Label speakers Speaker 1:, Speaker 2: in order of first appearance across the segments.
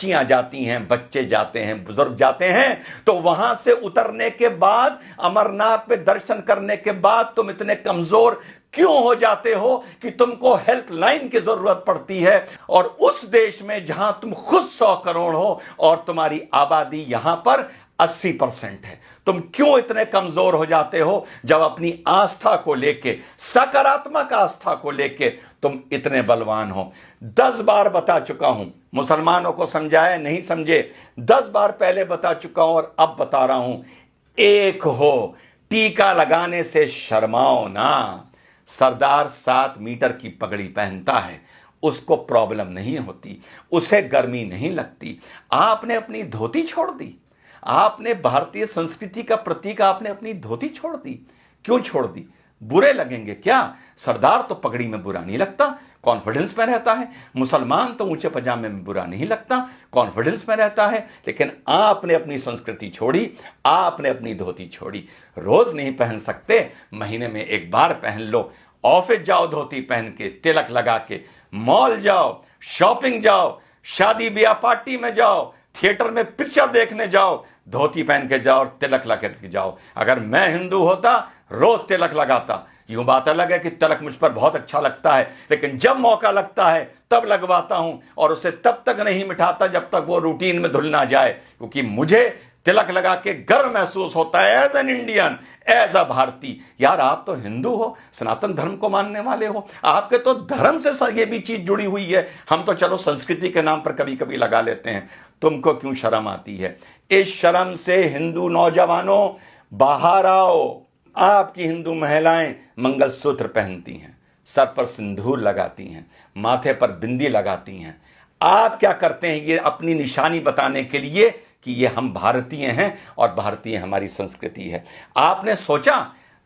Speaker 1: बच्चियां जाती हैं, बच्चे जाते हैं, बुजुर्ग जाते हैं, तो वहां से उतरने के बाद, अमरनाथ पे दर्शन करने के बाद तुम इतने कमजोर क्यों हो जाते हो कि तुमको हेल्पलाइन की जरूरत पड़ती है? और उस देश में जहां तुम खुद 100 करोड़ हो और तुम्हारी आबादी यहां पर 80% है, तुम क्यों इतने कमजोर हो जाते हो जब अपनी आस्था को लेके, सकारात्मक आस्था को लेके तुम इतने बलवान हो? 10 बार बता चुका हूं, मुसलमानों को समझाया नहीं समझे, 10 बार पहले बता चुका हूं और अब बता रहा हूं, एक हो, टीका लगाने से शर्माओ ना। सरदार 7 मीटर की पगड़ी पहनता है, उसको प्रॉब्लम नहीं होती, उसे गर्मी नहीं लगती। आपने अपनी धोती छोड़ दी, आपने भारतीय संस्कृति का प्रतीक, आपने अपनी धोती छोड़ दी। क्यों छोड़ दी? बुरे लगेंगे क्या? सरदार तो पगड़ी में बुरा नहीं लगता, कॉन्फिडेंस में रहता है। मुसलमान तो ऊंचे पजामे में बुरा नहीं लगता, कॉन्फिडेंस में रहता है। लेकिन आपने अपनी संस्कृति छोड़ी, आपने अपनी धोती छोड़ी। रोज नहीं पहन सकते, महीने में एक बार पहन लो। ऑफिस जाओ धोती पहन के, तिलक लगा के, मॉल जाओ, शॉपिंग जाओ, शादी ब्याह पार्टी में जाओ, थिएटर में पिक्चर देखने जाओ, धोती पहन के जाओ और तिलक लगा के जाओ। अगर मैं हिंदू होता, रोज तिलक लगाता। यूं बात अलग है कि तिलक मुझ पर बहुत अच्छा लगता है, लेकिन जब मौका लगता है तब लगवाता हूं, और उसे तब तक नहीं मिटाता जब तक वो रूटीन में धुल ना जाए, क्योंकि मुझे तिलक लगा के गर्व महसूस होता है as an Indian, as a भारतीय। यार, आप तो हिंदू हो, सनातन धर्म को मानने वाले हो, आपके तो धर्म से ये भी चीज जुड़ी हुई है। हम तो चलो संस्कृति के नाम पर कभी कभी लगा लेते हैं, तुमको क्यों शर्म आती है? इस शर्म से हिंदू नौजवानों बाहर आओ। आपकी हिंदू महिलाएं मंगलसूत्र पहनती हैं, सर पर सिंदूर लगाती हैं, माथे पर बिंदी लगाती हैं। आप क्या करते हैं? ये अपनी निशानी बताने के लिए कि ये हम भारतीय हैं और भारतीय हमारी संस्कृति है। आपने सोचा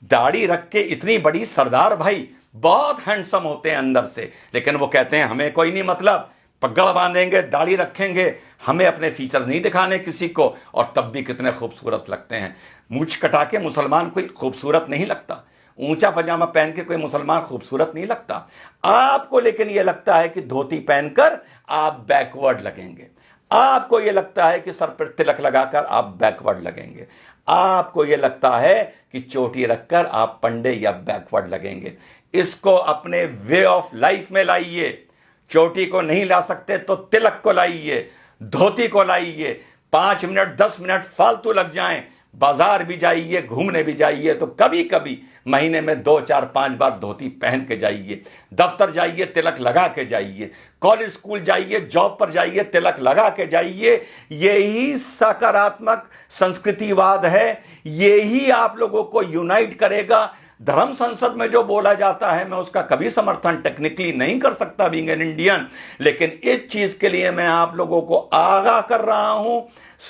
Speaker 1: दाढ़ी रख के इतनी बड़ी सरदार भाई बहुत हैंडसम होते हैं अंदर से, लेकिन वो कहते हैं हमें कोई नहीं मतलब, पगड़ बांधेंगे, दाढ़ी रखेंगे, हमें अपने फीचर्स नहीं दिखाने किसी को, और तब भी कितने खूबसूरत लगते हैं। मूंछ कटा के मुसलमान कोई खूबसूरत नहीं लगता, ऊंचा पजामा पहन के कोई मुसलमान खूबसूरत नहीं लगता। आपको लेकिन यह लगता है कि धोती पहनकर आप बैकवर्ड लगेंगे, आपको यह लगता है कि सर पर तिलक लगाकर आप बैकवर्ड लगेंगे, आपको यह लगता है कि चोटी रखकर आप पंडे या बैकवर्ड लगेंगे। इसको अपने वे ऑफ लाइफ में लाइए। चोटी को नहीं ला सकते तो तिलक को लाइए, धोती को लाइए। 5 मिनट 10 मिनट फालतू लग जाएं, बाजार भी जाइए, घूमने भी जाइए, तो कभी कभी महीने में 2 4 5 बार धोती पहन के जाइए। दफ्तर जाइए, तिलक लगा के जाइए। कॉलेज स्कूल जाइए, जॉब पर जाइए, तिलक लगा के जाइए। यही सकारात्मक संस्कृतिवाद है, यही आप लोगों को यूनाइट करेगा। धर्म संसद में जो बोला जाता है, मैं उसका कभी समर्थन टेक्निकली नहीं कर सकता बीइंग एन इंडियन, लेकिन इस चीज के लिए मैं आप लोगों को आगाह कर रहा हूं,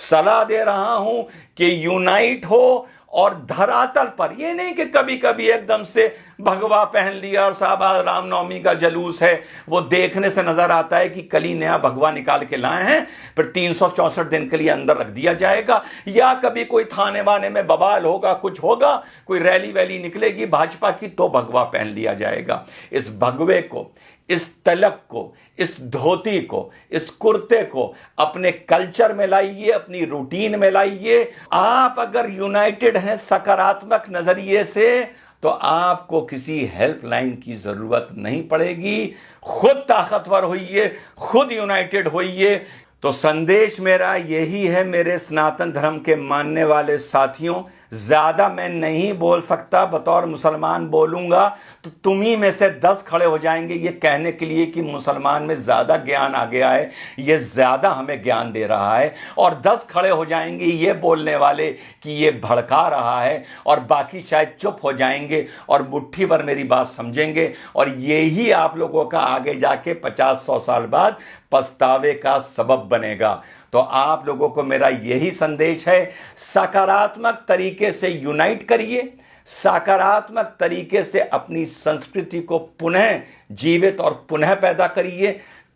Speaker 1: सलाह दे रहा हूं कि यूनाइट हो। और धरातल पर यह नहीं कि कभी कभी एकदम से भगवा पहन लिया और साहब रामनवमी का जलूस है, वो देखने से नजर आता है कि कल ही नया भगवा निकाल के लाए हैं, फिर 364 दिन के लिए अंदर रख दिया जाएगा। या कभी कोई थाने वाने में बवाल होगा, कुछ होगा, कोई रैली वैली निकलेगी भाजपा की, तो भगवा पहन लिया जाएगा। इस भगवे को, इस तलक को, इस धोती को, इस कुर्ते को अपने कल्चर में लाइए, अपनी रूटीन में लाइए। आप अगर यूनाइटेड हैं सकारात्मक नजरिए से, तो आपको किसी हेल्पलाइन की जरूरत नहीं पड़ेगी। खुद ताकतवर होइए, खुद यूनाइटेड होइए। तो संदेश मेरा यही है मेरे सनातन धर्म के मानने वाले साथियों, ज्यादा मैं नहीं बोल सकता, बतौर मुसलमान बोलूंगा तो तुम ही में से 10 खड़े हो जाएंगे ये कहने के लिए कि मुसलमान में ज्यादा ज्ञान आ गया है, ये ज्यादा हमें ज्ञान दे रहा है, और 10 खड़े हो जाएंगे ये बोलने वाले कि ये भड़का रहा है, और बाकी शायद चुप हो जाएंगे और मुट्ठी भर मेरी बात समझेंगे। और यही आप लोगों का आगे जाके 50-100 साल बाद पछतावे का सबब बनेगा। तो आप लोगों को मेरा यही संदेश है, सकारात्मक तरीके से यूनाइट करिए, सकारात्मक तरीके से अपनी संस्कृति को पुनः जीवित और पुनः पैदा करिए।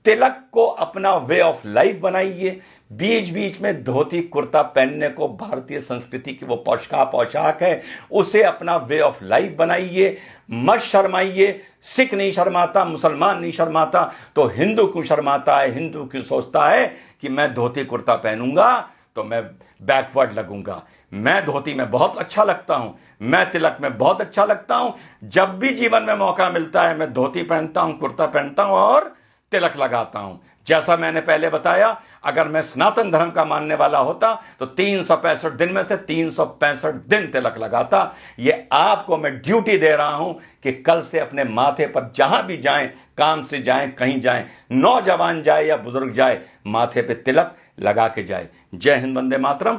Speaker 1: तिलक को अपना वे ऑफ लाइफ बनाइए, बीच बीच में धोती कुर्ता पहनने को भारतीय संस्कृति की वो पोशाक है, उसे अपना वे ऑफ लाइफ बनाइए, मत शर्माइए। सिख नहीं शर्माता, मुसलमान नहीं शर्माता, तो हिंदू क्यों शर्माता है? हिंदू क्यों सोचता है कि मैं धोती कुर्ता पहनूंगा तो मैं बैकवर्ड लगूंगा? मैं धोती में बहुत अच्छा लगता हूं, मैं तिलक में बहुत अच्छा लगता हूं। जब भी जीवन में मौका मिलता है मैं धोती पहनता हूं, कुर्ता पहनता हूं और तिलक लगाता हूं। जैसा मैंने पहले बताया, अगर मैं सनातन धर्म का मानने वाला होता तो 365 दिन में से 365 दिन तिलक लगाता। ये आपको मैं ड्यूटी दे रहा हूं कि कल से अपने माथे पर जहां भी जाएं, काम से जाएं, कहीं जाएं, नौजवान जाए या बुजुर्ग जाए, माथे पे तिलक लगा के जाए। जय हिंद, वंदे मातरम।